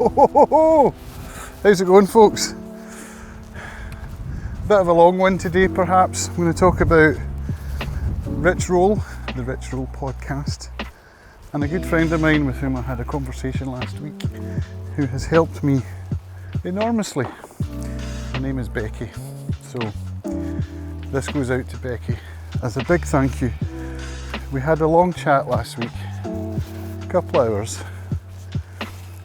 How's it going, folks? Bit of a long one today, perhaps. I'm going to talk about Rich Roll, the Rich Roll podcast, and a good friend of mine with whom I had a conversation last week, who has helped me enormously. Her name is Beccy. So this goes out to Beccy as a big thank you. We had a long chat last week, a couple hours.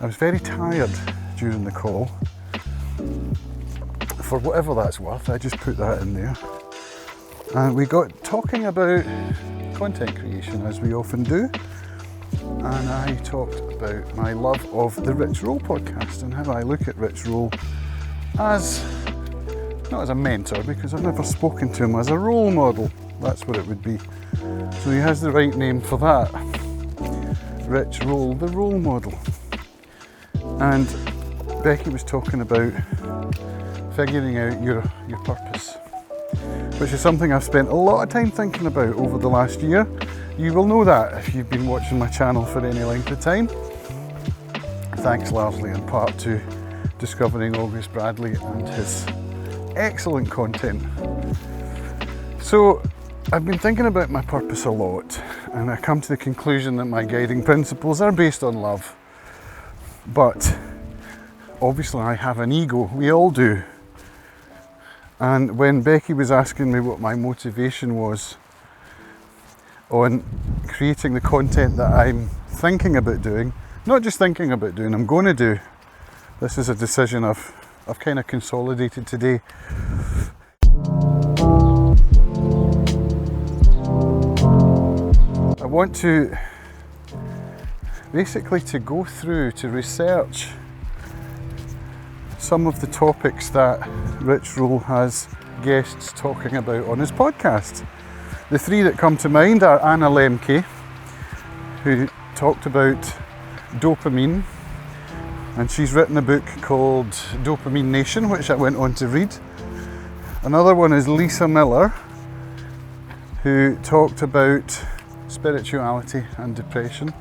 I was very tired during the call. For whatever that's worth, I just put that in there. And we got talking about content creation, as we often do. And I talked about my love of the Rich Roll podcast and how I look at Rich Roll as, not as a mentor, because I've never spoken to him, as a role model. That's what it would be. So he has the right name for that. Rich Roll, the role model. And Beccy was talking about figuring out your purpose, which is something I've spent a lot of time thinking about over the last year. You will know that if you've been watching my channel for any length of time. Thanks largely in part to discovering August Bradley and his excellent content. So I've been thinking about my purpose a lot, and I come to the conclusion that my guiding principles are based on love. But obviously I have an ego, we all do. And when Beccy was asking me what my motivation was on creating the content that I'm thinking about doing, not just thinking about doing, I'm going to do. This is a decision I've kind of consolidated today. I want to basically to go through, to research some of the topics that Rich Roll has guests talking about on his podcast. The three that come to mind are Anna Lembke, who talked about dopamine, and she's written a book called Dopamine Nation, which I went on to read. Another one is Lisa Miller, who talked about spirituality and depression,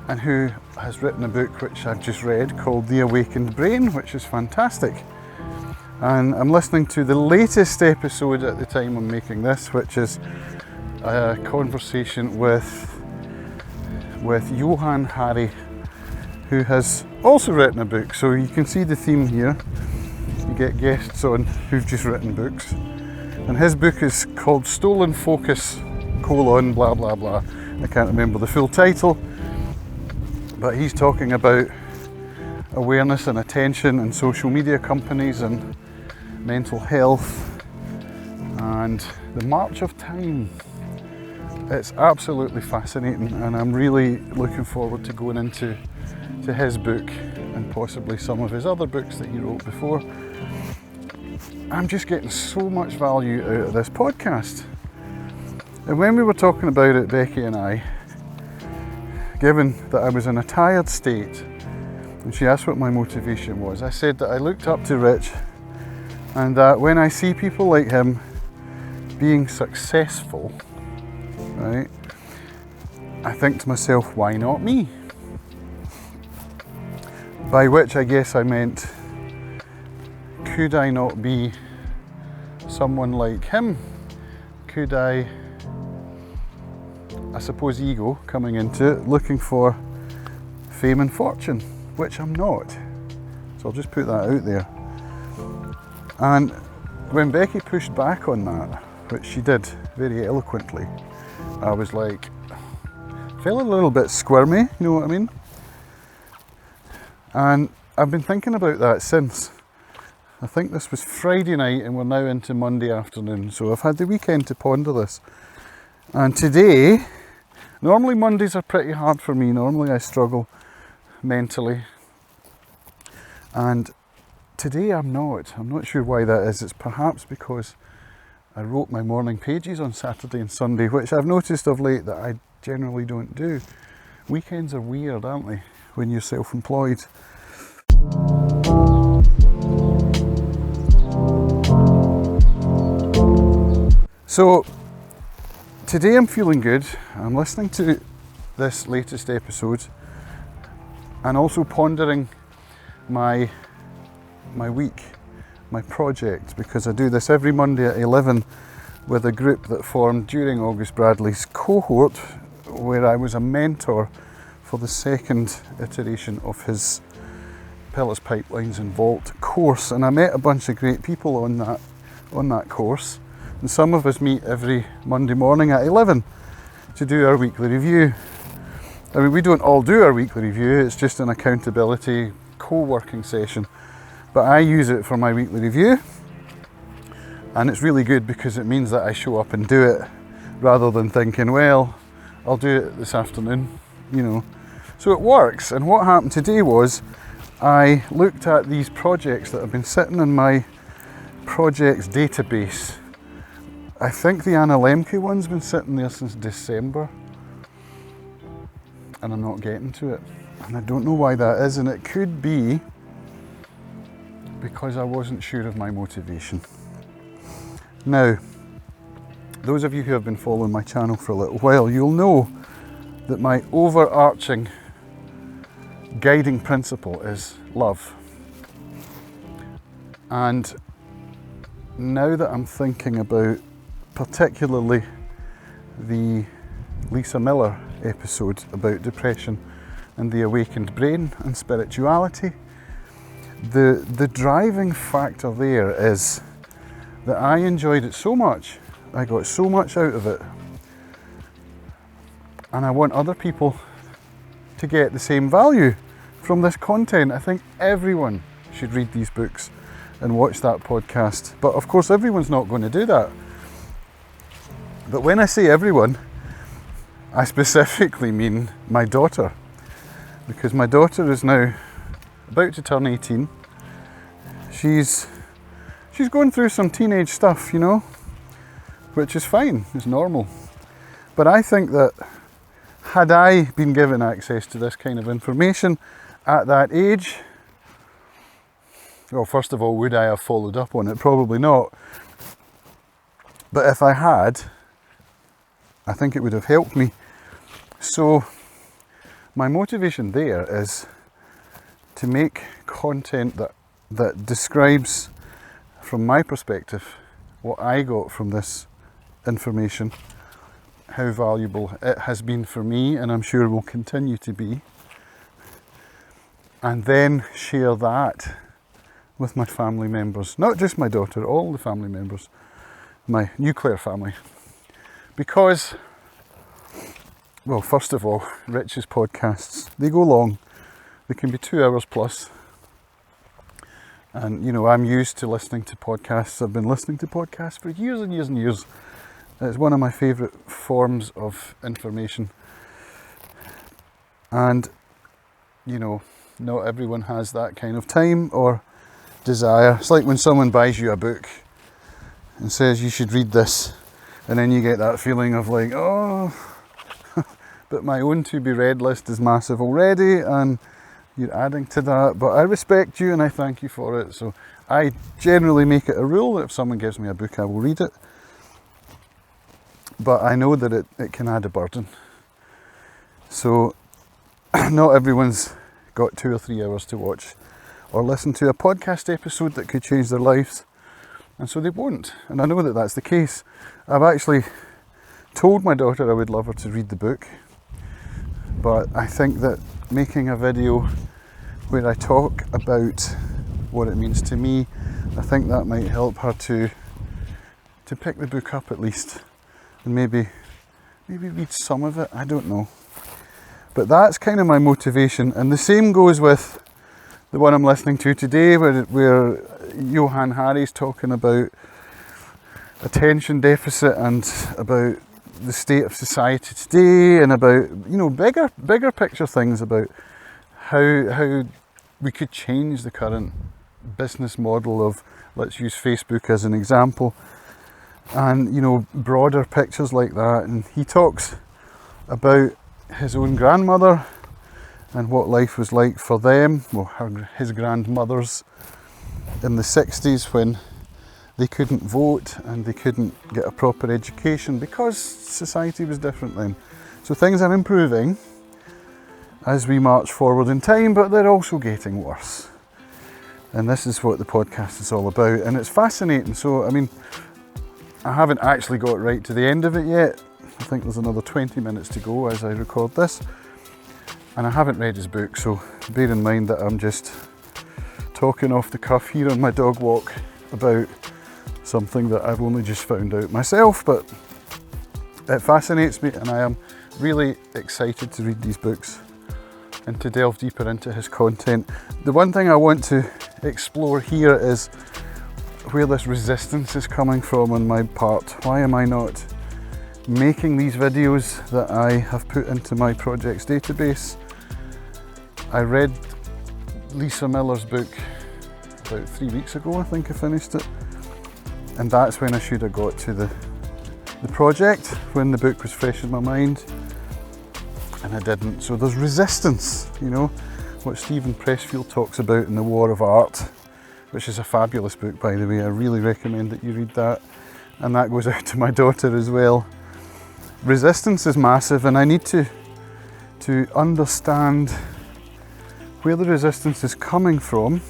and who has written a book which I've just read called The Awakened Brain, which is fantastic. And I'm listening to the latest episode at the time I'm making this, which is a conversation with Johann Hari, who has also written a book. So you can see the theme here. You get guests on who've just written books. And his book is called Stolen Focus, blah blah blah. I can't remember the full title. But he's talking about awareness and attention and social media companies and mental health and the march of time. It's absolutely fascinating, and I'm really looking forward to going into his book and possibly some of his other books that he wrote before. I'm just getting so much value out of this podcast. And when we were talking about it, Beccy and I, given that I was in a tired state, and she asked what my motivation was, I said that I looked up to Rich, and that when I see people like him being successful, right, I think to myself, why not me? By which I guess I meant, could I not be someone like him? Could I suppose ego coming into it, looking for fame and fortune, which I'm not. So I'll just put that out there. And when Beccy pushed back on that, which she did very eloquently, I was like, felt a little bit squirmy, you know what I mean? And I've been thinking about that since. I think this was Friday night and we're now into Monday afternoon, so I've had the weekend to ponder this. And today, normally Mondays are pretty hard for me. Normally I struggle mentally. And today I'm not. I'm not sure why that is. It's perhaps because I wrote my morning pages on Saturday and Sunday, which I've noticed of late that I generally don't do. Weekends are weird, aren't they, when you're self-employed? So today I'm feeling good. I'm listening to this latest episode and also pondering my week, my project, because I do this every Monday at 11 with a group that formed during August Bradley's cohort, where I was a mentor for the second iteration of his Pellets, Pipelines and Vault course. And I met a bunch of great people on that course, and some of us meet every Monday morning at 11 to do our weekly review. I mean, we don't all do our weekly review, it's just an accountability co-working session, but I use it for my weekly review, and it's really good because it means that I show up and do it rather than thinking, well, I'll do it this afternoon, you know. So it works. And what happened today was I looked at these projects that have been sitting in my projects database. I think the Anna Lembke one's been sitting there since December, and I'm not getting to it. And I don't know why that is, and it could be because I wasn't sure of my motivation. Now, those of you who have been following my channel for a little while, you'll know that my overarching guiding principle is love. And now that I'm thinking about particularly the Lisa Miller episode about depression and the awakened brain and spirituality, the driving factor there is that I enjoyed it so much, I got so much out of it, and I want other people to get the same value from this content. I think everyone should read these books and watch that podcast, but of course everyone's not going to do that. But when I say everyone, I specifically mean my daughter, because my daughter is now about to turn 18. She's going through some teenage stuff, you know, which is fine, it's normal. But I think that had I been given access to this kind of information at that age, well, first of all, would I have followed up on it? Probably not. But if I had, I think it would have helped me. So my motivation there is to make content that describes, from my perspective, what I got from this information, how valuable it has been for me, and I'm sure will continue to be, and then share that with my family members, not just my daughter, all the family members, my nuclear family. Because, well, first of all, Rich's podcasts, they go long. They can be 2 hours plus. And, you know, I'm used to listening to podcasts. I've been listening to podcasts for years and years and years. It's one of my favourite forms of information. And, you know, not everyone has that kind of time or desire. It's like when someone buys you a book and says you should read this, and then you get that feeling of like, oh, but my own to be read list is massive already, and you're adding to that. But I respect you and I thank you for it. So I generally make it a rule that if someone gives me a book, I will read it. But I know that it can add a burden. So not everyone's got 2 or 3 hours to watch or listen to a podcast episode that could change their lives. And so they won't. And I know that that's the case. I've actually told my daughter I would love her to read the book. But I think that making a video where I talk about what it means to me, I think that might help her to pick the book up at least, and maybe read some of it, I don't know. But that's kind of my motivation, and the same goes with the one I'm listening to today, where Johann Hari is talking about attention deficit and about the state of society today, and about, you know, bigger picture things about how we could change the current business model of, let's use Facebook as an example, and, you know, broader pictures like that. And he talks about his own grandmother and what life was like for them, well, his grandmothers in the 60s, when they couldn't vote and they couldn't get a proper education because society was different then. So things are improving, as we march forward in time, but they're also getting worse. And this is what the podcast is all about, and it's fascinating. So, I mean, I haven't actually got right to the end of it yet. I think there's another 20 minutes to go as I record this. And I haven't read his book, so bear in mind that I'm just talking off the cuff here on my dog walk about something that I've only just found out myself, but it fascinates me, and I am really excited to read these books and to delve deeper into his content. The one thing I want to explore here is where this resistance is coming from on my part. Why am I not making these videos that I have put into my projects database? I read Lisa Miller's book about 3 weeks ago, I think I finished it, and that's when I should have got to the project, when the book was fresh in my mind, and I didn't. So there's resistance, you know, what Stephen Pressfield talks about in The War of Art, which is a fabulous book, by the way. I really recommend that you read that, and that goes out to my daughter as well. Resistance is massive, and I need to understand where the resistance is coming from,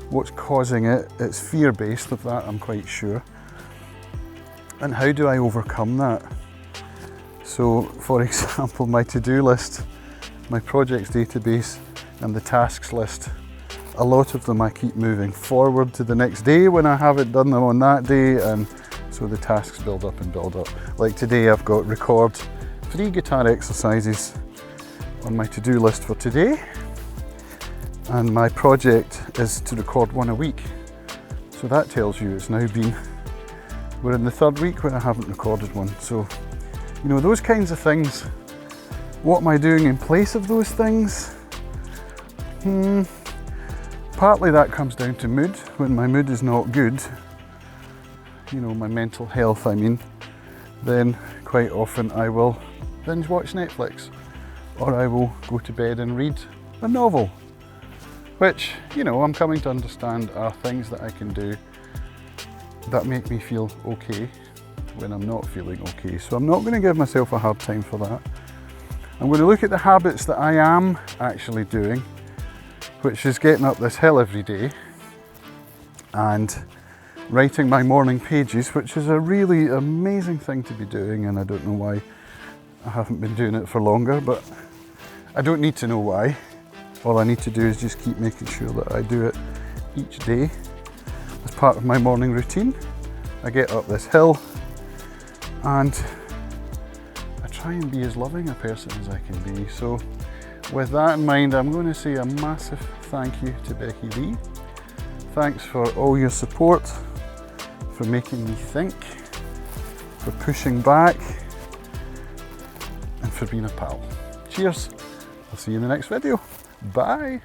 what's causing it. It's fear-based, of that I'm quite sure. And how do I overcome that? So, for example, my to-do list, my projects database, and the tasks list, a lot of them I keep moving forward to the next day when I haven't done them on that day, and so the tasks build up and build up. Like today, I've got record 3 guitar exercises on my to-do list for today, and my project is to record 1 a week. So that tells you it's now been, we're in the 3rd week where I haven't recorded one. So, you know, those kinds of things. What am I doing in place of those things? Partly that comes down to mood. When my mood is not good, you know, my mental health, I mean, then quite often I will binge watch Netflix, or I will go to bed and read a novel, which, you know, I'm coming to understand are things that I can do that make me feel okay when I'm not feeling okay. So I'm not going to give myself a hard time for that. I'm going to look at the habits that I am actually doing, which is getting up this hill every day and writing my morning pages, which is a really amazing thing to be doing, and I don't know why I haven't been doing it for longer, but I don't need to know why. All I need to do is just keep making sure that I do it each day as part of my morning routine. I get up this hill and I try and be as loving a person as I can be. So with that in mind, I'm going to say a massive thank you to Beccy Lee. Thanks for all your support, for making me think, for pushing back, and for being a pal. Cheers. I'll see you in the next video. Bye.